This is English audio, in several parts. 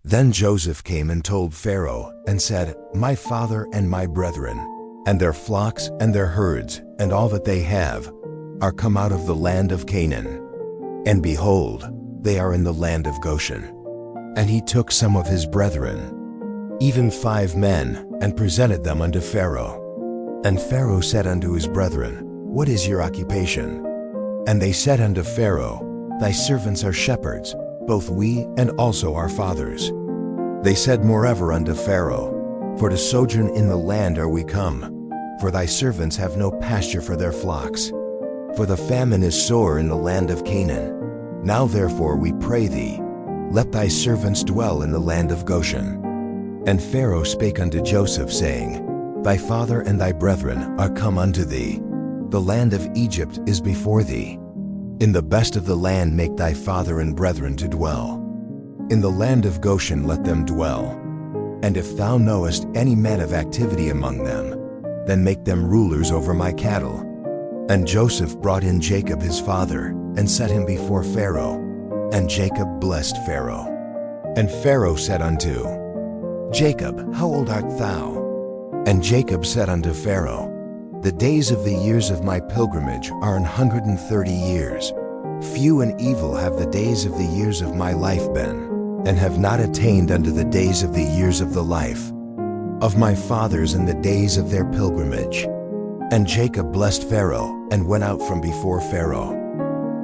Then Joseph came and told Pharaoh and said, "My father and my brethren, and their flocks and their herds, and all that they have, are come out of the land of Canaan. And behold, they are in the land of Goshen." And he took some of his brethren, even 5 men, and presented them unto Pharaoh. And Pharaoh said unto his brethren, "What is your occupation?" And they said unto Pharaoh, "Thy servants are shepherds, both we and also our fathers." They said moreover unto Pharaoh, "For to sojourn in the land are we come, for thy servants have no pasture for their flocks. For the famine is sore in the land of Canaan. Now therefore we pray thee, let thy servants dwell in the land of Goshen." And Pharaoh spake unto Joseph, saying, "Thy father and thy brethren are come unto thee. The land of Egypt is before thee. In the best of the land make thy father and brethren to dwell. In the land of Goshen let them dwell. And if thou knowest any man of activity among them, then make them rulers over my cattle." And Joseph brought in Jacob his father, and set him before Pharaoh. And Jacob blessed Pharaoh. And Pharaoh said unto Jacob, "How old art thou?" And Jacob said unto Pharaoh, "The days of the years of my pilgrimage are 130 years. Few and evil have the days of the years of my life been, and have not attained unto the days of the years of the life of my fathers in the days of their pilgrimage." And Jacob blessed Pharaoh, and went out from before Pharaoh.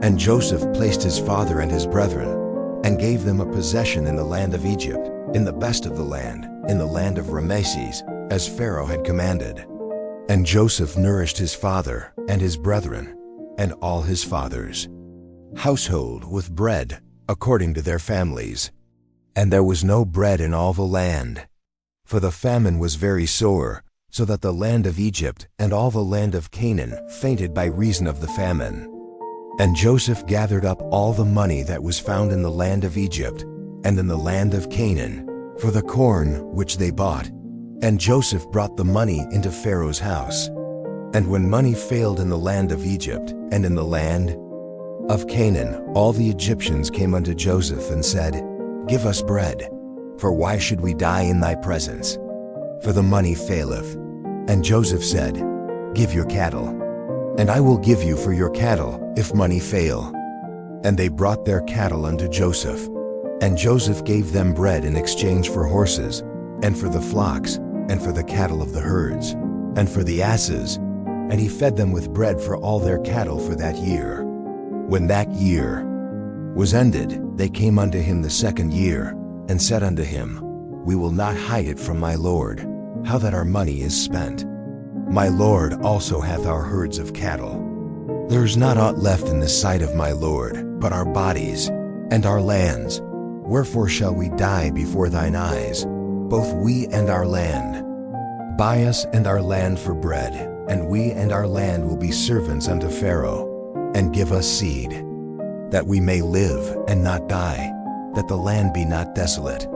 And Joseph placed his father and his brethren, and gave them a possession in the land of Egypt, in the best of the land, in the land of Rameses, as Pharaoh had commanded. And Joseph nourished his father and his brethren, and all his father's household with bread, according to their families. And there was no bread in all the land, for the famine was very sore, so that the land of Egypt and all the land of Canaan fainted by reason of the famine. And Joseph gathered up all the money that was found in the land of Egypt and in the land of Canaan, for the corn which they bought. And Joseph brought the money into Pharaoh's house. And when money failed in the land of Egypt and in the land of Canaan, all the Egyptians came unto Joseph and said, "Give us bread, for why should we die in thy presence? For the money faileth." And Joseph said, "Give your cattle, and I will give you for your cattle, if money fail." And they brought their cattle unto Joseph. And Joseph gave them bread in exchange for horses, and for the flocks, and for the cattle of the herds, and for the asses, and he fed them with bread for all their cattle for that year. When that year was ended, they came unto him the 2nd year, and said unto him, "We will not hide it from my lord, how that our money is spent. My lord also hath our herds of cattle. There is not aught left in the sight of my lord, but our bodies, and our lands. Wherefore shall we die before thine eyes, both we and our land? Buy us and our land for bread, and we and our land will be servants unto Pharaoh, and give us seed, that we may live and not die, that the land be not desolate."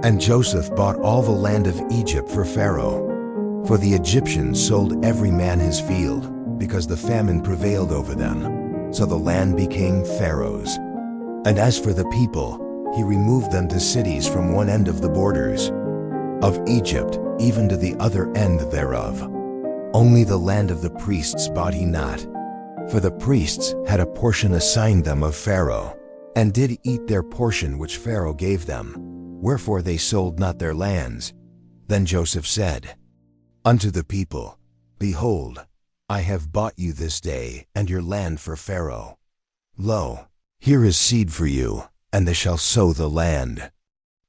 And Joseph bought all the land of Egypt for Pharaoh, for the Egyptians sold every man his field, because the famine prevailed over them. So the land became Pharaoh's. And as for the people, he removed them to cities from one end of the borders of Egypt, even to the other end thereof. Only the land of the priests bought he not, for the priests had a portion assigned them of Pharaoh, and did eat their portion which Pharaoh gave them, wherefore they sold not their lands. Then Joseph said unto the people, "Behold, I have bought you this day and your land for Pharaoh. Lo, here is seed for you, and they shall sow the land.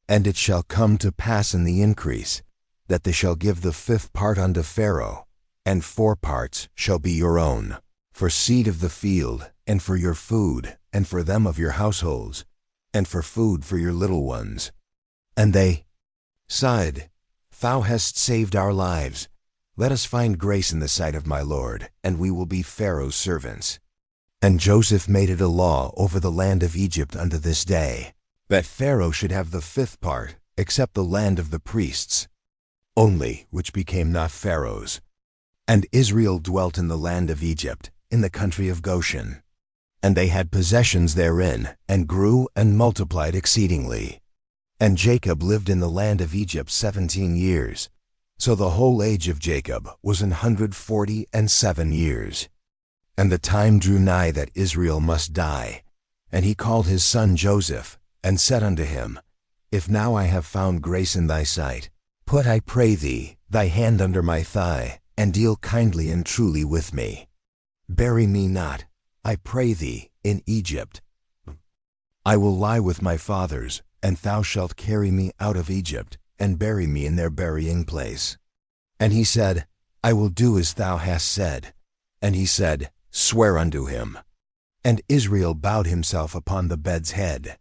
And it shall come to pass in the increase, that they shall give the 5th part unto Pharaoh, and 4 parts shall be your own, for seed of the field, and for your food, and for them of your households, and for food for your little ones." And they sighed, "Thou hast saved our lives. Let us find grace in the sight of my lord, and we will be Pharaoh's servants." And Joseph made it a law over the land of Egypt unto this day, that Pharaoh should have the 5th part, except the land of the priests only, which became not Pharaoh's. And Israel dwelt in the land of Egypt, in the country of Goshen. And they had possessions therein, and grew and multiplied exceedingly. And Jacob lived in the land of Egypt 17 years. So the whole age of Jacob was 147 years. And the time drew nigh that Israel must die. And he called his son Joseph, and said unto him, If now I have found grace in thy sight, put, I pray thee, thy hand under my thigh, and deal kindly and truly with me. Bury me not, I pray thee, in Egypt. I will lie with my fathers, and thou shalt carry me out of Egypt, and bury me in their burying place. And he said, I will do as thou hast said. And he said, Swear unto him. And Israel bowed himself upon the bed's head.